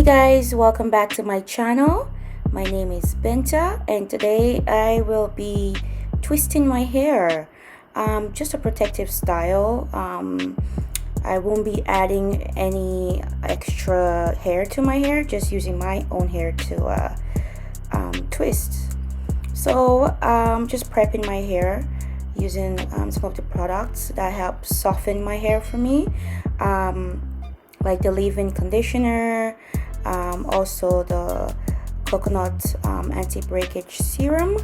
guys, welcome back to my channel. My name is Benta and today I will be twisting my hair. Just a protective style. I won't be adding any extra hair to my hair, just using my own hair to twist. So just prepping my hair using some of the products that help soften my hair for me, like the leave-in conditioner, also the coconut anti-breakage serum.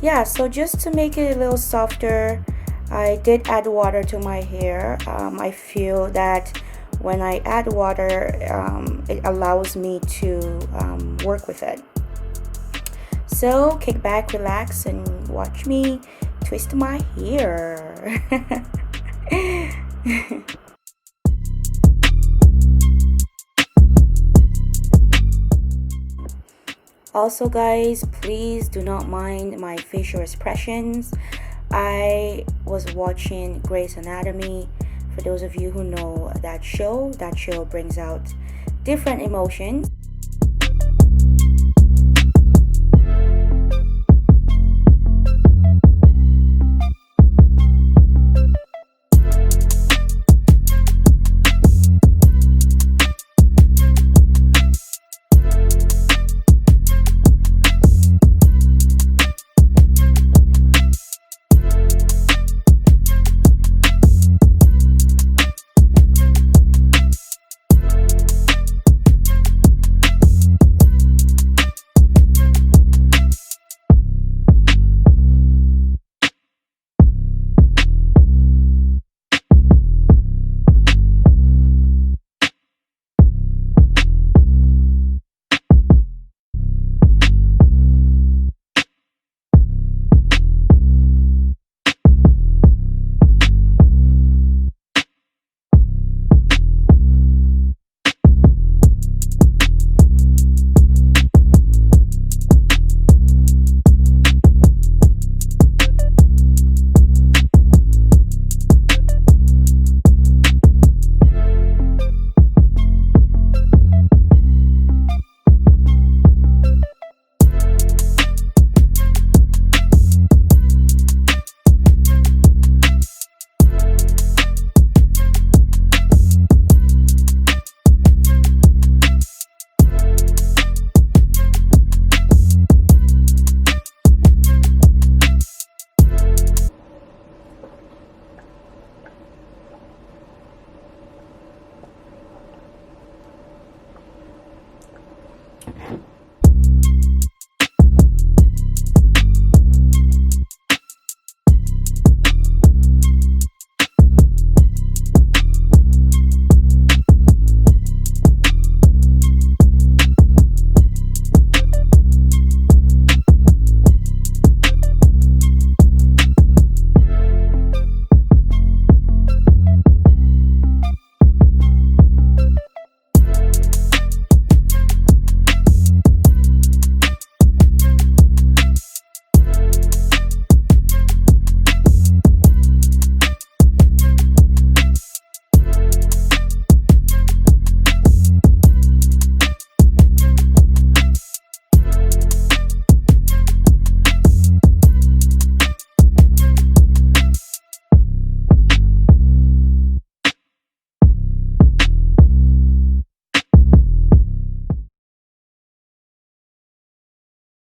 Yeah, so just to make it a little softer, I did add water to my hair. I feel that when I add water, it allows me to work with it. So kick back, relax, and watch me twist my hair. Also guys, please do not mind my facial expressions. I was watching Grey's Anatomy. For those of you who know that show brings out different emotions.